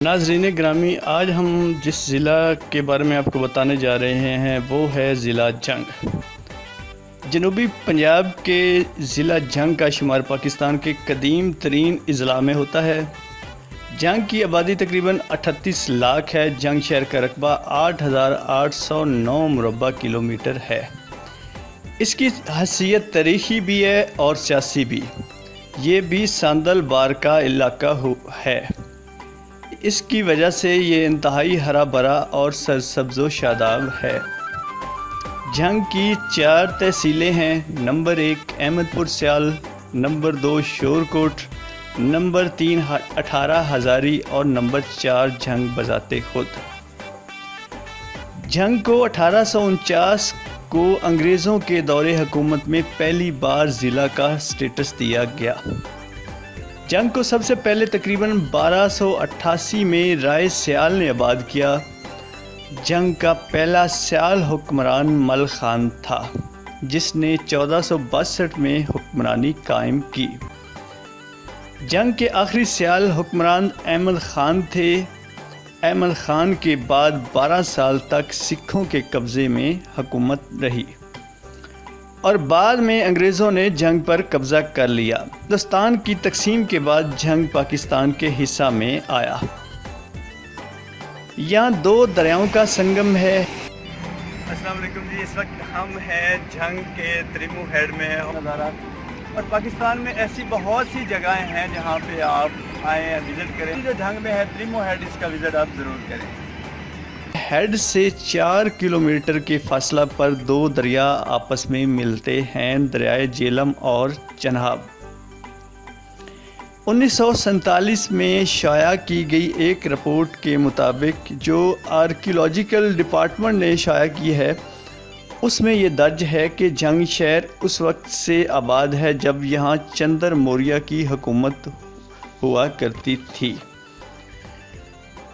ناظرین گرامی، آج ہم جس ضلع کے بارے میں آپ کو بتانے جا رہے ہیں وہ ہے ضلع جنگ۔ جنوبی پنجاب کے ضلع جنگ کا شمار پاکستان کے قدیم ترین اضلاع میں ہوتا ہے۔ جنگ کی آبادی تقریباً 38 لاکھ ہے۔ جنگ شہر کا رقبہ 8,809 مربع کلومیٹر ہے۔ اس کی حیثیت تاریخی بھی ہے اور سیاسی بھی۔ یہ بھی ساندل بار کا علاقہ ہے۔ اس کی وجہ سے یہ انتہائی ہرا بھرا اور سرسبز و شاداب ہے۔ جنگ کی 4 تحصیلیں ہیں۔ نمبر 1 احمد پور سیال، نمبر 2 شورکوٹ، نمبر 3 18 ہزاری اور نمبر 4 جنگ بذات خود۔ جنگ کو 1849 کو انگریزوں کے دور حکومت میں پہلی بار ضلع کا سٹیٹس دیا گیا۔ جنگ کو سب سے پہلے تقریباً 1288 میں رائے سیال نے آباد کیا۔ جنگ کا پہلا سیال حکمران مل خان تھا، جس نے 1462 میں حکمرانی قائم کی۔ جنگ کے آخری سیال حکمران احمد خان تھے۔ احمد خان کے بعد 12 سال تک سکھوں کے قبضے میں حکومت رہی اور بعد میں انگریزوں نے جنگ پر قبضہ کر لیا۔ ہندوستان کی تقسیم کے بعد جنگ پاکستان کے حصہ میں آیا۔ یہاں 2 دریاؤں کا سنگم ہے۔ السلام علیکم جی، اس وقت ہم ہیں جنگ کے تریمو ہیڈ میں اور پاکستان میں ایسی بہت سی جگہیں ہیں جہاں پہ آپ آئیں وزٹ کریں۔ جو جنگ میں ہے تریمو ہیڈ، اس کا وزٹ آپ ضرور کریں۔ ہیڈ سے 4 کلومیٹر کے فاصلہ پر 2 دریا آپس میں ملتے ہیں، دریائے جیلم اور چناب۔ 1947 میں شائع کی گئی ایک رپورٹ کے مطابق، جو آرکیولوجیکل ڈپارٹمنٹ نے شائع کی ہے، اس میں یہ درج ہے کہ جنگ شہر اس وقت سے آباد ہے جب یہاں چندر موریہ کی حکومت ہوا کرتی تھی۔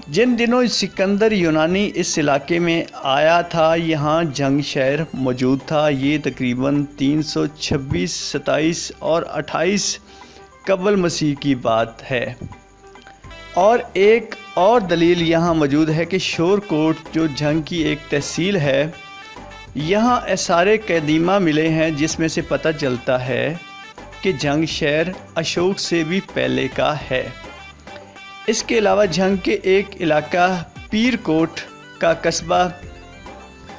جن دنوں سکندر یونانی اس علاقے میں آیا تھا، یہاں جنگ شہر موجود تھا۔ یہ تقریباً 326، 27 اور 28 قبل مسیح کی بات ہے۔ اور ایک اور دلیل یہاں موجود ہے کہ شورکوٹ، جو جنگ کی ایک تحصیل ہے، یہاں آثار قدیمہ ملے ہیں، جس میں سے پتہ چلتا ہے کہ جنگ شہر اشوک سے بھی پہلے کا ہے۔ اس کے علاوہ جنگ کے ایک علاقہ پیر کوٹ کا قصبہ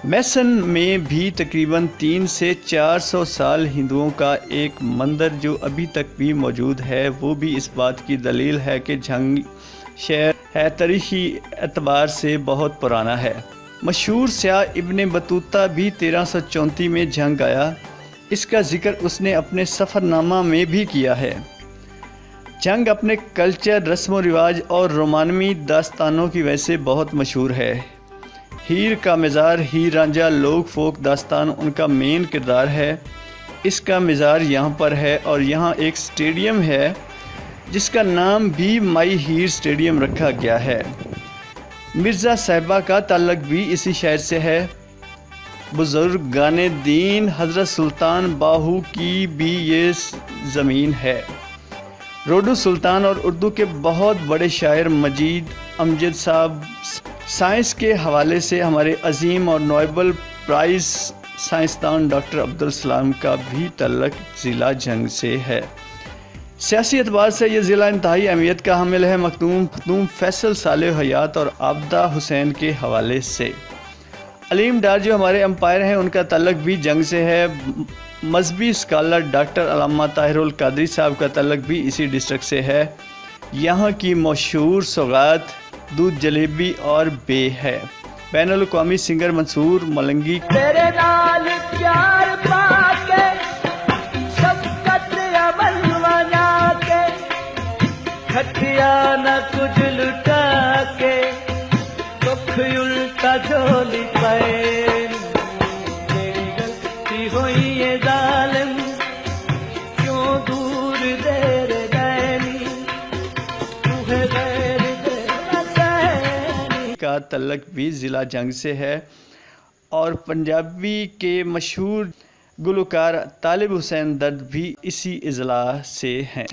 میسن میں بھی تقریباً 300 سے 400 سال ہندوؤں کا ایک مندر جو ابھی تک بھی موجود ہے، وہ بھی اس بات کی دلیل ہے کہ جنگ شہر ہے تاریخی اعتبار سے بہت پرانا ہے۔ مشہور سیاح ابن بطوطہ بھی 1334 میں جنگ آیا۔ اس کا ذکر اس نے اپنے سفر نامہ میں بھی کیا ہے۔ جنگ اپنے کلچر، رسم و رواج اور رومانوی داستانوں کی وجہ سے بہت مشہور ہے۔ ہیر کا مزار، ہیر رانجھا لوک فوک داستان ان کا مین کردار ہے۔ اس کا مزار یہاں پر ہے اور یہاں ایک سٹیڈیم ہے جس کا نام بھی مائی ہیر سٹیڈیم رکھا گیا ہے۔ مرزا صاحبہ کا تعلق بھی اسی شہر سے ہے۔ بزرگان دین حضرت سلطان باہو کی بھی یہ زمین ہے۔ روڈو سلطان اور اردو کے بہت بڑے شاعر مجید امجد صاحب، سائنس کے حوالے سے ہمارے عظیم اور نوبل پرائز سائنسدان ڈاکٹر عبدالسلام کا بھی تعلق ضلع جنگ سے ہے۔ سیاسی اعتبار سے یہ ضلع انتہائی اہمیت کا حامل ہے، مخدوم فیصل صالح حیات اور عابدہ حسین کے حوالے سے۔ علیم ڈار جو ہمارے امپائر ہیں، ان کا تعلق بھی جنگ سے ہے۔ مذہبی اسکالر ڈاکٹر علامہ طاہر القادری صاحب کا تعلق بھی اسی ڈسٹرکٹ سے ہے۔ یہاں کی مشہور سوغات دودھ جلیبی اور بے ہے۔ بین الاقوامی سنگر منصور ملنگی تیرے نال پیار پا کے شفقت عمل بنا کے کھٹیا نہ کچھ لٹا کے دکھ الٹا جھولی پائے تیری غلطی ہوئی ہے ظالم کیوں دور دیر دینی تو ہے غیر دینی کا تعلق بھی ضلع جنگ سے ہے اور پنجابی کے مشہور گلوکار طالب حسین درد بھی اسی اضلاع سے ہیں۔